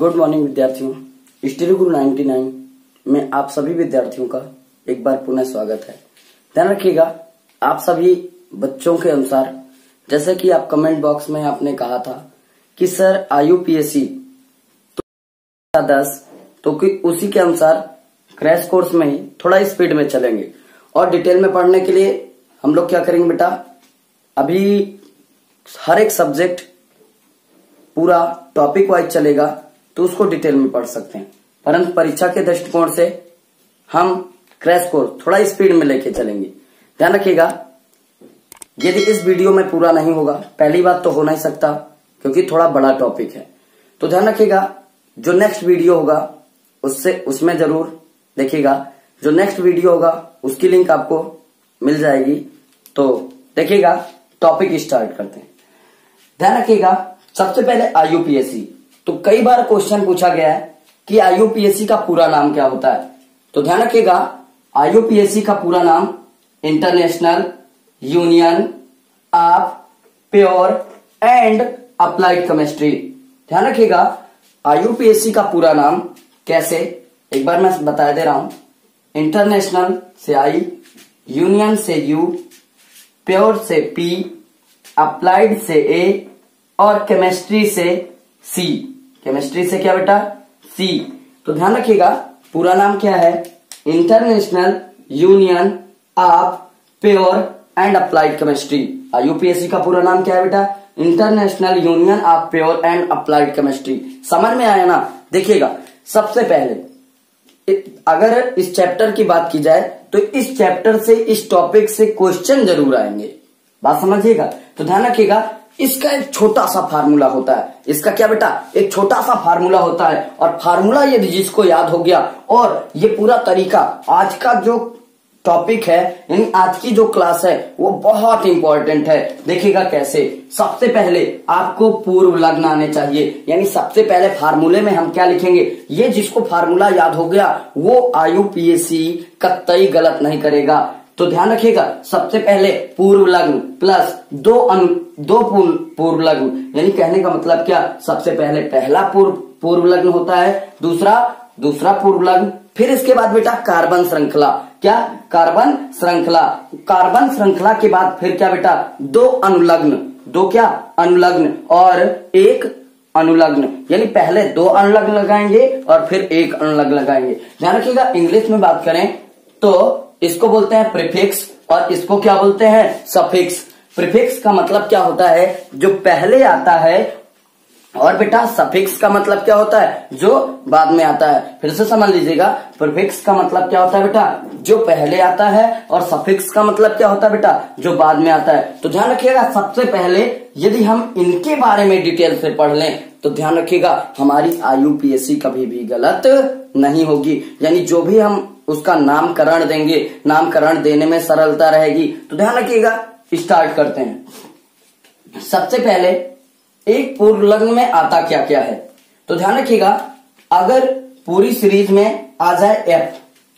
Good morning विद्यार्थियों। Study गुरु 99 में आप सभी विद्यार्थियों का एक बार पुनः स्वागत है। ध्यान रखिएगा, आप सभी बच्चों के अनुसार जैसे कि आप कमेंट बॉक्स में आपने कहा था कि सर IUPAC तो 10 तो कि उसी के अनुसार क्रैश कोर्स में ही थोड़ा स्पीड में चलेंगे और डिटेल में पढ़ने के लिए हम लोग क्या करेंगे बेटा, अभी हर एक सब्जेक्ट पूरा टॉपिक वाइज चलेगा तो उसको डिटेल में पढ़ सकते हैं, परंतु परीक्षा के दृष्टिकोण से हम क्रैश कोर्स थोड़ा स्पीड में लेके चलेंगे। ध्यान रखिएगा, यदि इस वीडियो में पूरा नहीं होगा, पहली बात तो हो नहीं सकता क्योंकि थोड़ा बड़ा टॉपिक है, तो ध्यान रखिएगा जो नेक्स्ट वीडियो होगा उसमें जरूर देखिएगा। जो नेक्स्ट वीडियो होगा उसकी लिंक आपको मिल जाएगी। तो देखिएगा, टॉपिक स्टार्ट करते हैं। ध्यान रखिएगा, सबसे पहले IUPAC। तो कई बार क्वेश्चन पूछा गया है कि IUPAC का पूरा नाम क्या होता है। तो ध्यान रखिएगा, IUPAC का पूरा नाम international union of pure and applied chemistry. ध्यान रखिएगा, IUPAC का पूरा नाम कैसे, एक बार मैं बता दे रहा हूं। इंटरनेशनल से I, यूनियन से U, प्योर से P, अप्लाइड से A और केमिस्ट्री से C। केमिस्ट्री से क्या बेटा, C। तो ध्यान रखिएगा, पूरा नाम क्या है, international union of pure and applied chemistry. IUPAC का पूरा नाम क्या है बेटा, international union of pure and applied chemistry. समझ में आया ना। देखिएगा, सबसे पहले अगर इस चैप्टर की बात की जाए तो इस चैप्टर से, इस टॉपिक से क्वेश्चन जरूर आएंगे, बात समझिएगा। तो ध्यान रखिएगा, इसका एक छोटा सा फार्मूला होता है। इसका क्या बेटा, एक छोटा सा फार्मूला होता है, और फार्मूला यदि जिसको याद हो गया और ये पूरा तरीका, आज का जो टॉपिक है यानी आज की जो क्लास है वो बहुत इंपॉर्टेंट है। देखिएगा कैसे, सबसे पहले आपको पूर्व लग्न आने चाहिए, यानी सबसे पहले फार्मूले में हम क्या लिखेंगे, ये जिसको फार्मूला याद हो गया वो IUPAC कतई गलत नहीं करेगा। तो ध्यान रखिएगा, सबसे पहले पूर्व लग्न प्लस दो पूर्व लग्न, यानी कहने का मतलब क्या, सबसे पहले पहला पूर्व लग्न होता है, दूसरा पूर्व लग्न, फिर इसके बाद बेटा कार्बन श्रृंखला। क्या, कार्बन श्रृंखला के बाद फिर क्या बेटा, दो अनुलग्न और एक अनुलग्न, यानी पहले दो अनुलग्न लगाएंगे और फिर एक अनुलग्न लगाएंगे। ध्यान रखिएगा, इंग्लिश में बात करें तो इसको बोलते हैं प्रीफिक्स और इसको क्या बोलते हैं, सफिक्स। प्रीफिक्स का मतलब क्या होता है, जो पहले आता है, और बेटा सफिक्स का मतलब क्या होता है, जो बाद में आता है। फिर से समझ लीजिएगा, प्रीफिक्स का मतलब क्या होता है बेटा, जो पहले आता है, और सफिक्स का मतलब क्या होता है बेटा, जो बाद में आता है। तो ध्यान रखिएगा, सबसे पहले यदि हम इनके बारे में डिटेल से पढ़ लें तो ध्यान रखिएगा हमारी IUPAC कभी भी गलत नहीं होगी, यानी जो भी हम उसका नामकरण देंगे, नामकरण देने में सरलता रहेगी। तो ध्यान रखिएगा, स्टार्ट करते हैं। सबसे पहले एक पूर्व लग्न में आता क्या क्या है, तो ध्यान रखिएगा, अगर पूरी सीरीज में आ जाए F,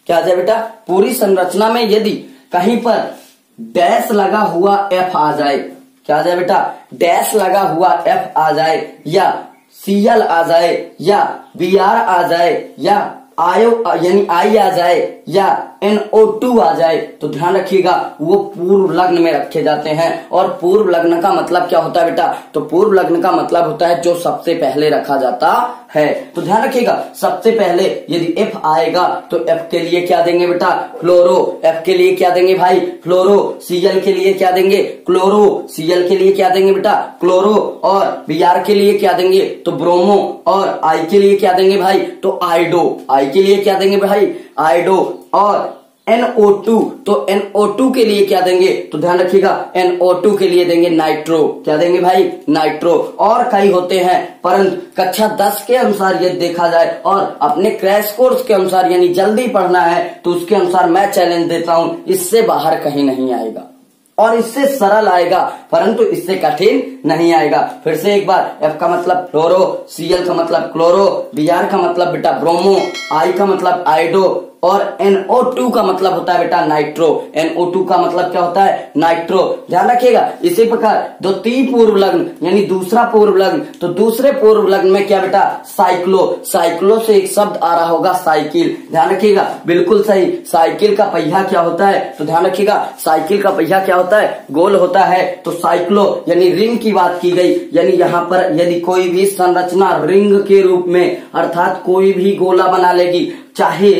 क्या आ जाए बेटा, पूरी संरचना में यदि कहीं पर डैश लगा हुआ F आ जाए, क्या आ जाए बेटा, डैश लगा हुआ F आ जाए, या Cl आ जाए, या Br आ जाए, या यानी I आ जाए, या NO2 आ जाए, तो ध्यान रखिएगा वो पूर्व लग्न में रखे जाते हैं। और पूर्व लग्न का मतलब क्या होता है बेटा, तो पूर्व लग्न का मतलब होता है जो सबसे पहले रखा जाता है। तो ध्यान रखिएगा, सबसे पहले यदि F आएगा तो F के लिए क्या देंगे बेटा, फ्लोरो। F के लिए क्या देंगे भाई, फ्लोरो। Cl के लिए क्या देंगे, क्लोरो। Cl के लिए क्या देंगे बेटा, क्लोरो। और Br के लिए क्या देंगे, तो ब्रोमो। और I के लिए क्या देंगे भाई, तो आइडो। I के लिए क्या देंगे भाई, आइडो। और NO2, तो NO2 के लिए क्या देंगे, तो ध्यान रखिएगा NO2 के लिए देंगे नाइट्रो। क्या देंगे भाई, नाइट्रो। और कई होते हैं, परंतु कक्षा 10 के अनुसार ये देखा जाए और अपने क्रैश कोर्स के अनुसार यानी जल्दी पढ़ना है तो उसके अनुसार मैं चैलेंज देता हूं, इससे बाहर कहीं नहीं आएगा और इससे सरल आएगा, परंतु इससे कठिन नहीं आएगा। फिर से एक बार, F का मतलब फ्लोरो, Cl का मतलब क्लोरो, Br का मतलब बेटा ब्रोमो, I का मतलब आइडो, और NO2 का मतलब होता है बेटा नाइट्रो। NO2 का मतलब क्या होता है? नाइट्रो। ध्यान रखिएगा। इसी प्रकार द्वितीय पूर्व लग्न यानी दूसरा पूर्व लग्न, तो दूसरे पूर्व लग्न में क्या बेटा? साइक्लो। साइक्लो से एक शब्द आ रहा होगा साइकिल। ध्यान रखिएगा, बिल्कुल सही। साइकिल का पहिया क्या होता है? तो ध्यान रखिएगा, साइकिल का पहिया क्या होता है? गोल होता है। तो साइक्लो यानी रिंग की बात की गई, यानी यहाँ पर यदि कोई भी संरचना रिंग के रूप में अर्थात कोई भी गोला बना लेगी, चाहे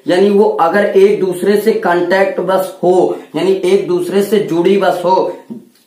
यानी वो अगर एक दूसरे से कांटेक्ट बस हो, यानी एक दूसरे से जुड़ी बस हो,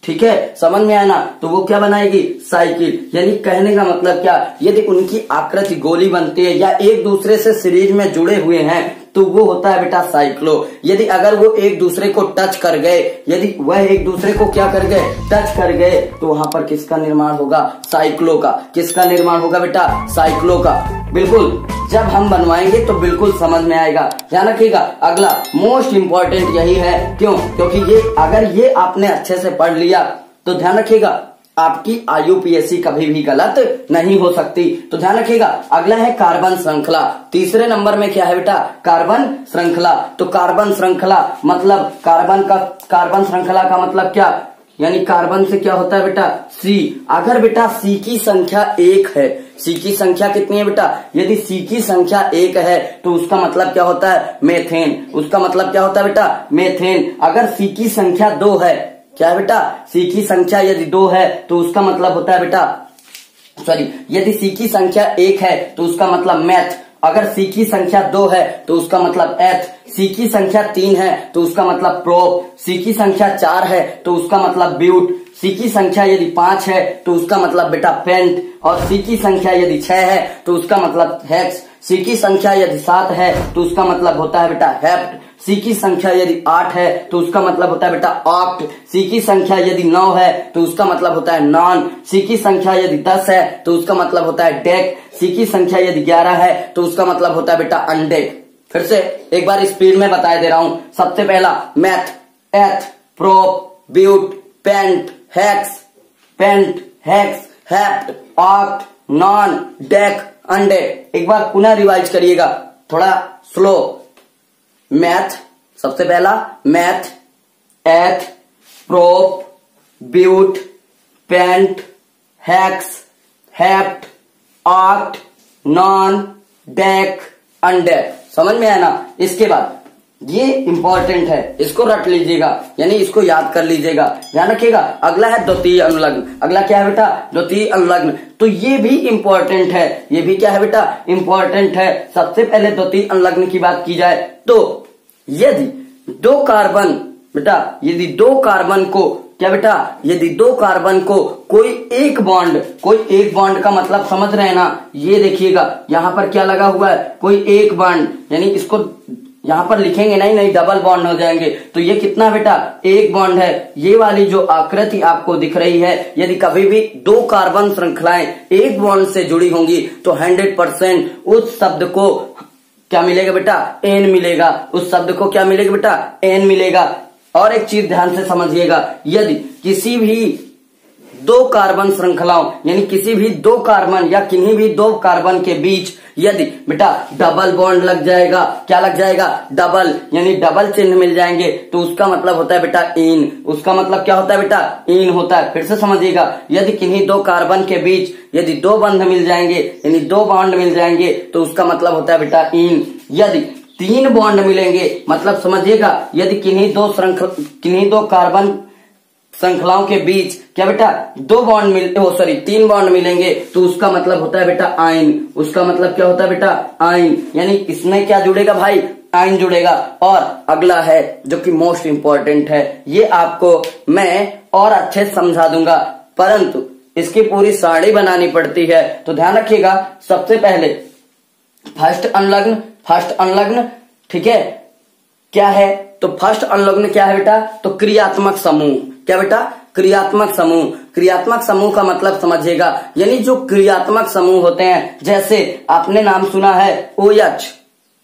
ठीक है, समझ में आया ना, तो वो क्या बनाएगी? साइकिल। यानी कहने का मतलब क्या? यदि उनकी आकृति गोली बनती है या एक दूसरे से सीरीज में जुड़े हुए हैं तो वो होता है बेटा साइक्लो। यदि अगर वो एक दूसरे को टच कर गए, यदि वह एक दूसरे को क्या कर गए? टच कर गए, तो वहां पर किसका निर्माण होगा? साइक्लो का। किसका निर्माण होगा बेटा? साइक्लो का। बिल्कुल, जब हम बनवाएंगे तो बिल्कुल समझ में आएगा। ध्यान रखिएगा। अगला मोस्ट इंपॉर्टेंट यही है। क्यों? क्योंकि ये अगर ये आपने अच्छे से पढ़ लिया तो ध्यान रखिएगा आपकी IUPAC कभी भी गलत नहीं हो सकती। तो ध्यान रखिएगा। अगला है कार्बन श्रृंखला। तीसरे नंबर में क्या है बेटा? कार्बन श्रृंखला। तो कार्बन श्रृंखला मतलब कार्बन श्रृंखला का मतलब क्या? यानी कार्बन से क्या होता है बेटा? C। अगर बेटा C की संख्या 1 है, C की संख्या कितनी है बेटा? यदि C की संख्या 1 है तो उसका मतलब क्या होता है? मेथेन। उसका मतलब क्या होता है बेटा? मेथेन। अगर C की संख्या 2 है, क्या है बेटा? C की संख्या यदि 2 है तो उसका मतलब होता है बेटा, यदि C की संख्या 1 है तो उसका मतलब मैथ। अगर C की संख्या 2 है तो उसका मतलब एथ। C की संख्या 3 है तो उसका मतलब प्रोप। C की संख्या 4 है तो उसका मतलब ब्यूट। C की संख्या यदि 5 है तो उसका मतलब बेटा पेंट। और C की संख्या यदि 6 है तो उसका मतलब हेक्स। C की संख्या यदि 7 है तो उसका मतलब होता है बेटा हेप्ट। C की संख्या यदि 8 है तो उसका मतलब होता है बेटा ऑक्ट। C की संख्या यदि 9 है तो उसका मतलब होता है नॉन। C की संख्या यदि 10 है तो उसका मतलब होता है डेक। C की संख्या यदि 11 है तो उसका मतलब होता है बेटा अनडेक। फिर से एक बार स्पीड में बता दे रहा हूं। सबसे पहला meth, eth, prop, but, pent, hex, hept, oct, non, dec, undec. एक बार पुनः रिवाइज करिएगा, थोड़ा स्लो। मैथ, सबसे पहला meth, eth, prop, but, pent, hex, hept, oct, non, dec, undec. समझ में आया ना? इसके बाद ये इंपॉर्टेंट है, इसको रट लीजिएगा, यानी इसको याद कर लीजिएगा। ध्यान रखिएगा। अगला है द्वितीय अनुलग्न। अगला क्या है बेटा? द्वितीय अनुलग्न। तो ये भी इंपॉर्टेंट है। ये भी क्या है बेटा? इंपॉर्टेंट है। सबसे पहले द्वितीय अनुलग्न की बात की जाए तो यदि दो कार्बन बेटा, यदि दो कार्बन को क्या बेटा? यदि दो कार्बन को कोई एक बॉन्ड का मतलब समझ रहे हैं ना? ये देखिएगा यहां पर क्या लगा हुआ है? कोई एक बॉन्ड, यानी इसको यहां पर लिखेंगे नहीं, डबल बॉन्ड हो जाएंगे। तो ये कितना बेटा? एक बॉन्ड है। ये वाली जो आकृति आपको दिख रही है, यदि कभी भी दो कार्बन श्रृंखलाएं एक बॉन्ड से जुड़ी होंगी तो 100% उस शब्द को क्या मिलेगा बेटा? एन मिलेगा। उस शब्द को क्या मिलेगा बेटा? एन मिलेगा। और एक चीज ध्यान से समझिएगा, यदि किसी भी दो कार्बन श्रृंखलाओं यानी किसी भी दो कार्बन या किन्हीं भी दो कार्बन के बीच यदि बेटा डबल बॉन्ड लग जाएगा, क्या लग जाएगा? डबल, यानी डबल चिन्ह मिल जाएंगे तो उसका मतलब होता है बेटा इन। उसका मतलब क्या होता है बेटा? इन होता है। फिर से समझिएगा, यदि किन्हीं दो कार्बन के बीच यदि दो बंध मिल जाएंगे यानी दो बॉन्ड मिल जाएंगे तो उसका मतलब होता है बेटा इन। यदि तीन बॉन्ड मिलेंगे, मतलब समझिएगा, यदि किन्हीं दो कार्बन श्रृंखलाओं के बीच क्या बेटा? तीन बॉन्ड मिलेंगे तो उसका मतलब होता है बेटा आइन। उसका मतलब क्या होता है बेटा? आइन। यानी इसमें क्या जुड़ेगा भाई? आइन जुड़ेगा। और अगला है जो कि मोस्ट इंपॉर्टेंट है, ये आपको मैं और अच्छे से समझा दूंगा, परंतु इसकी पूरी साड़ी बनानी पड़ती है। तो ध्यान रखिएगा, सबसे पहले फर्स्ट अनुलग्न, ठीक है, क्या है? तो फर्स्ट अनुलग्न क्या है बेटा? तो क्रियात्मक समूह। क्या बेटा? क्रियात्मक समूह। क्रियात्मक समूह का मतलब समझिएगा, यानी जो क्रियात्मक समूह होते हैं, जैसे आपने नाम सुना है OH,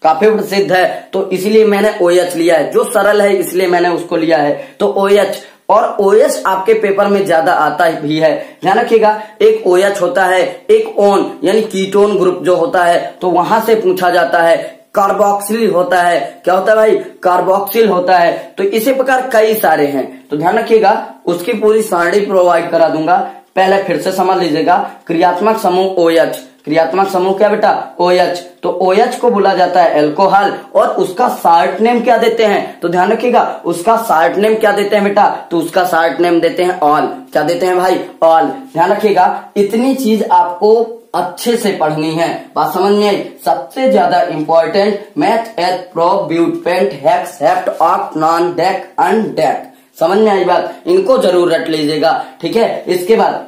काफी प्रसिद्ध है तो इसलिए मैंने OH लिया है, जो सरल है इसलिए मैंने उसको लिया है। तो OH और OH आपके पेपर में ज्यादा आता भी है। ध्यान रखिएगा, एक OH होता है, एक ओन यानी कीटोन ग्रुप जो होता है, तो वहां से पूछा जाता है कार्बोक्सिल होता है। क्या होता है भाई? कार्बोक्सिल होता है। तो इसी प्रकार कई सारे हैं, तो ध्यान रखिएगा, उसकी पूरी सारणी प्रोवाइड करा दूंगा। पहले फिर से समझ लीजिएगा, क्रियात्मक समूह OH, क्रियात्मक समूह क्या बेटा? OH। तो OH को बोला जाता है अल्कोहल, और उसका शार्ट नेम क्या देते हैं? तो ध्यान रखिएगा, उसका शार्ट नेम क्या देते हैं बेटा? तो उसका शार्ट नेम देते हैं ऑल। क्या देते हैं भाई? ऑल। ध्यान रखिएगा, इतनी चीज आपको अच्छे से पढ़नी है। बात समझ में आई? सबसे ज्यादा important meth, eth, prop, but, pent, hex, hept, oct, non, dec, undec. समझ में आई बात? इनको जरूर रट लीजिएगा, ठीक है। इसके बाद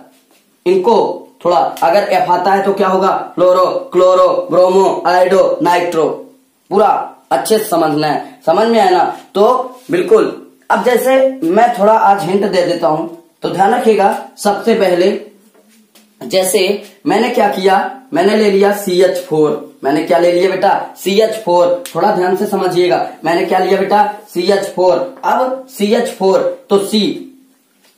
इनको थोड़ा अगर एफ आता है तो क्या होगा? फ्लोरो, क्लोरो, ब्रोमो, आयोडो, नाइट्रो, पूरा अच्छे से समझना है। समझ में आया ना? तो बिल्कुल। अब जैसे मैं थोड़ा आज हिंट दे देता हूं, तो ध्यान रखिएगा। सबसे पहले जैसे मैंने क्या किया, मैंने ले लिया CH4। मैंने क्या ले लिया बेटा? CH4। थोड़ा ध्यान से समझिएगा, मैंने क्या लिया बेटा? CH4। अब CH4 तो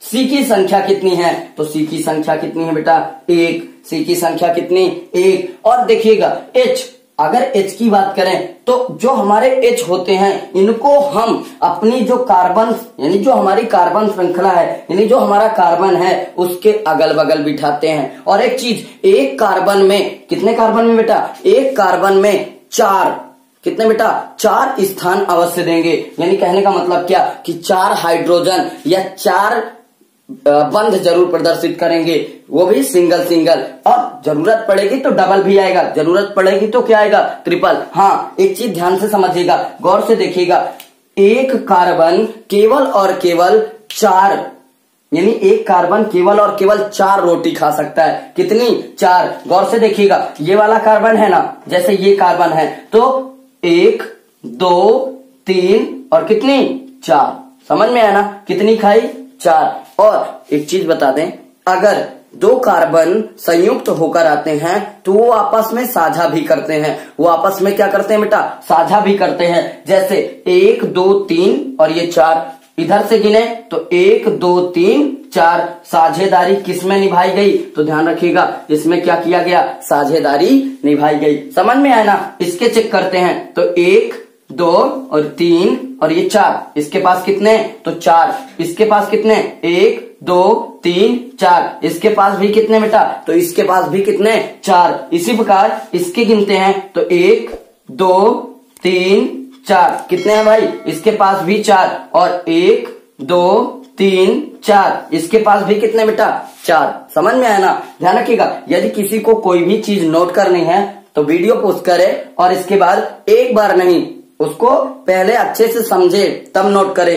C की संख्या कितनी है? तो C की संख्या कितनी है बेटा? 1। C की संख्या कितनी? 1। और देखिएगा H, अगर H की बात करें तो जो हमारे H होते हैं, इनको हम अपनी जो कार्बन, यानी जो हमारी कार्बन श्रृंखला है, यानी जो हमारा कार्बन है, उसके अगल बगल बिठाते हैं। और एक चीज, एक कार्बन में कितने कार्बन में बेटा? एक कार्बन में 4, कितने बेटा? 4 स्थान अवश्य देंगे। यानी कहने का मतलब क्या कि 4 हाइड्रोजन या 4 बंध जरूर प्रदर्शित करेंगे, वो भी सिंगल सिंगल। और जरूरत पड़ेगी तो डबल भी आएगा, जरूरत पड़ेगी तो क्या आएगा? ट्रिपल। हाँ, एक चीज ध्यान से समझिएगा, गौर से देखिएगा, एक कार्बन केवल और केवल 4, यानी एक कार्बन केवल और केवल 4 रोटी खा सकता है। कितनी? 4। गौर से देखिएगा, ये वाला कार्बन है ना, जैसे ये कार्बन है, तो 1, 2, 3 और कितनी? 4। समझ में आया ना? कितनी खाई? 4। और एक चीज बता दें, अगर 2 कार्बन संयुक्त होकर आते हैं तो वो आपस में साझा भी करते हैं। वो आपस में क्या करते हैं बेटा? साझा भी करते हैं। जैसे 1, 2, 3 और ये 4, इधर से गिने तो 1, 2, 3, 4। साझेदारी किसमें निभाई गई? तो ध्यान रखिएगा, इसमें क्या किया गया? साझेदारी निभाई गई। समझ में आया ना? इसके चेक करते हैं, तो 1, 2 और 3 और ये 4, इसके पास कितने? तो 4। इसके पास कितने? 1, 2, 3, 4। इसके पास भी कितने बेटा? तो इसके पास भी कितने? 4। इसी प्रकार इसके गिनते हैं, तो 1, 2, 3, 4। कितने हैं भाई? इसके पास भी 4। और 1, 2, 3, 4। इसके पास भी कितने बेटा? 4। समझ में आया ना? ध्यान रखिएगा, यदि किसी को कोई भी चीज नोट करनी है तो वीडियो पोस्ट करे, और इसके बाद एक बार नहीं, उसको पहले अच्छे से समझे तब नोट करे।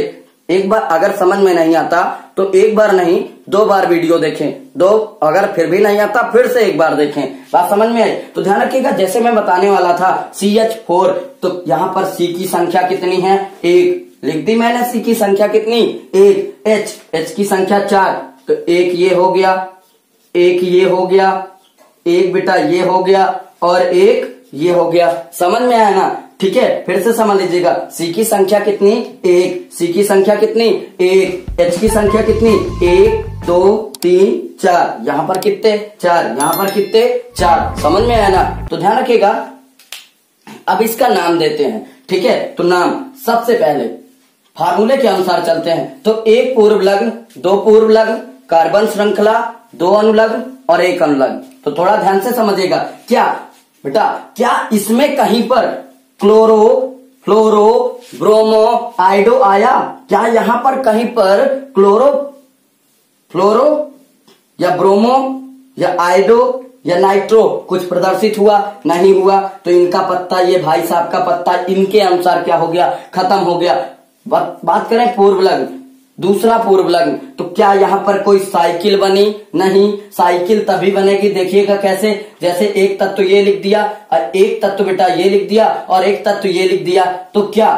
एक बार अगर समझ में नहीं आता तो एक बार नहीं 2 बार वीडियो देखें, 2, अगर फिर भी नहीं आता फिर से एक बार देखें। बात समझ में आई? तो ध्यान रखिएगा, जैसे मैं बताने वाला था CH4, तो यहां पर C की संख्या कितनी है? 1। लिख दी मैंने C की संख्या कितनी? 1। H की संख्या 4, तो 1 ये हो गया, 1 ये हो गया, 1 बेटा ये हो गया, और 1 ये हो गया। समझ में आया ना? ठीक है, फिर से समझ लीजिएगा, C की संख्या कितनी? 1। C की संख्या कितनी? 1। H की संख्या कितनी? 1, 2, 3, 4। यहां पर कितने? 4। यहां पर कितने? 4। समझ में आया ना? तो ध्यान रखिएगा, अब इसका नाम देते हैं, ठीक है। तो नाम सबसे पहले फार्मूले के अनुसार चलते हैं, तो 1 पूर्व लग्न, 2 पूर्व लग्न, कार्बन श्रृंखला, 2 अनुलग्न और 1 अनुलग्न। तो थोड़ा ध्यान से समझिएगा, क्या बेटा, क्या इसमें कहीं पर क्लोरो, फ्लोरो, ब्रोमो, आयोडो आया? क्या यहां पर कहीं पर क्लोरो, फ्लोरो या ब्रोमो या आयोडो या नाइट्रो कुछ प्रदर्शित हुआ? नहीं हुआ। तो इनका पत्ता, ये भाई साहब का पत्ता इनके अनुसार क्या हो गया? खत्म हो गया। बात करें पूर्व लग्न, दूसरा पूर्व लग्न, तो क्या यहां पर कोई साइकिल बनी? नहीं। साइकिल तभी बनेगी, देखिएगा कैसे, जैसे एक तत्व ये लिख दिया और एक तत्व बेटा ये लिख दिया और एक तत्व ये लिख दिया, तो क्या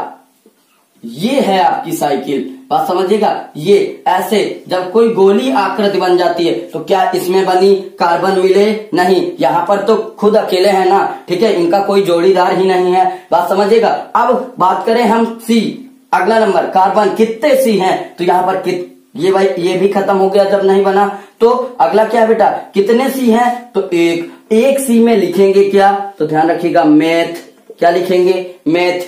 ये है आपकी साइकिल? बात समझिएगा, ये ऐसे जब कोई गोली आकृति बन जाती है तो क्या इसमें बनी? कार्बन मिले? नहीं। यहां पर तो खुद अकेले हैं ना, ठीक है, इनका कोई जोड़ीदार ही नहीं है। बात समझिएगा। अब बात करें हम C, अगला नंबर कार्बन, कितने C हैं? तो यहां पर ये भाई ये भी खत्म हो गया जब नहीं बना। तो अगला क्या है बेटा? कितने C हैं? तो 1। 1 C में लिखेंगे क्या? तो ध्यान रखिएगा, मेथ, क्या लिखेंगे, मेथ।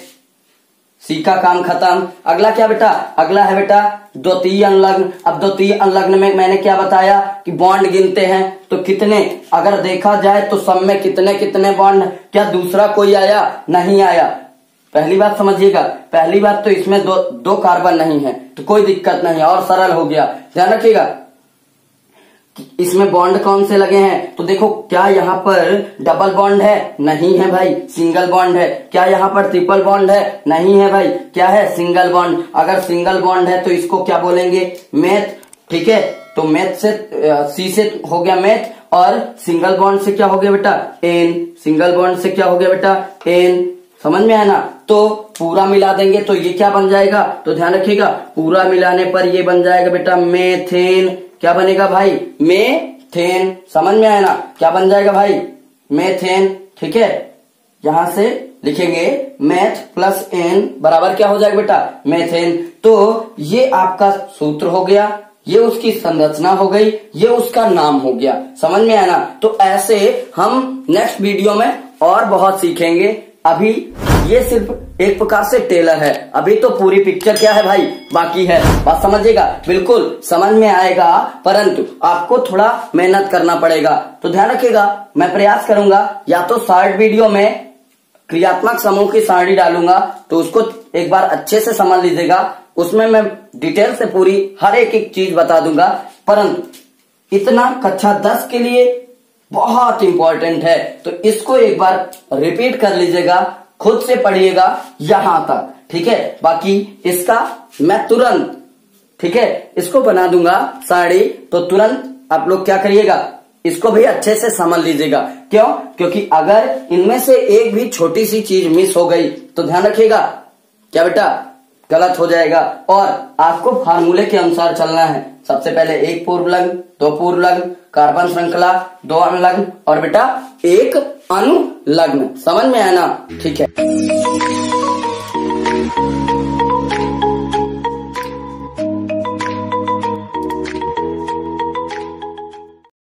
सी का काम खत्म। अगला क्या बेटा, अगला है बेटा द्वितीय अनुलग्न। अब द्वितीय अनुलग्न में मैंने क्या बताया कि बॉन्ड गिनते हैं तो कितने, अगर देखा जाए तो सब में कितने कितने बॉन्ड, क्या दूसरा कोई आया, नहीं आया। पहली बात समझिएगा, पहली बात तो इसमें दो कार्बन नहीं है तो कोई दिक्कत नहीं और सरल हो गया। ध्यान रखिएगा इसमें बॉन्ड कौन से लगे हैं, तो देखो क्या यहाँ पर डबल बॉन्ड है, नहीं है भाई, सिंगल बॉन्ड है। क्या यहाँ पर ट्रिपल बॉन्ड है, नहीं है भाई, क्या है, सिंगल बॉन्ड। अगर सिंगल बॉन्ड है तो इसको क्या बोलेंगे, मेथ। ठीक है, तो मेथ से सी से हो गया मेथ, और सिंगल बॉन्ड से क्या हो गया बेटा, एन। सिंगल बॉन्ड से क्या हो गया बेटा, एन। समझ में आया ना, तो पूरा मिला देंगे तो ये क्या बन जाएगा, तो ध्यान रखिएगा पूरा मिलाने पर ये बन जाएगा बेटा मेथेन। क्या बनेगा भाई, मेथेन। समझ में आया ना, क्या बन जाएगा भाई, मेथेन। ठीक है, यहां से लिखेंगे मेथ प्लस एन बराबर क्या हो जाएगा बेटा, मेथेन। तो ये आपका सूत्र हो गया, ये उसकी संरचना हो गई, ये उसका नाम हो गया। समझ में आया ना, तो ऐसे हम नेक्स्ट वीडियो में और बहुत सीखेंगे। अभी ये सिर्फ एक प्रकार से टेलर है, अभी तो पूरी पिक्चर क्या है भाई, बाकी है। बात समझिएगा, बिल्कुल समझ में आएगा, परंतु आपको थोड़ा मेहनत करना पड़ेगा। तो ध्यान रखिएगा, मैं प्रयास करूंगा या तो शॉर्ट वीडियो में क्रियात्मक समूह की सारणी डालूंगा तो उसको एक बार अच्छे से समझ लीजिएगा, उसमें मैं डिटेल से पूरी हर एक चीज बता दूंगा। परंतु इतना कक्षा 10 के लिए बहुत इंपॉर्टेंट है, तो इसको एक बार रिपीट कर लीजिएगा, खुद से पढ़िएगा यहां तक। ठीक है, बाकी इसका मैं तुरंत, ठीक है, इसको बना दूंगा साड़ी, तो तुरंत आप लोग क्या करिएगा, इसको भी अच्छे से समझ लीजिएगा। क्यों, क्योंकि अगर इनमें से एक भी छोटी सी चीज मिस हो गई तो ध्यान रखिएगा क्या बेटा, गलत हो जाएगा। और आपको फार्मूले के अनुसार चलना है। सबसे पहले एक पूर्व लग्न, दो पूर्व लग्न, कार्बन श्रृंखला, दो अनुलग्न और बेटा एक अनुलग्न। समझ में आया ना, ठीक है।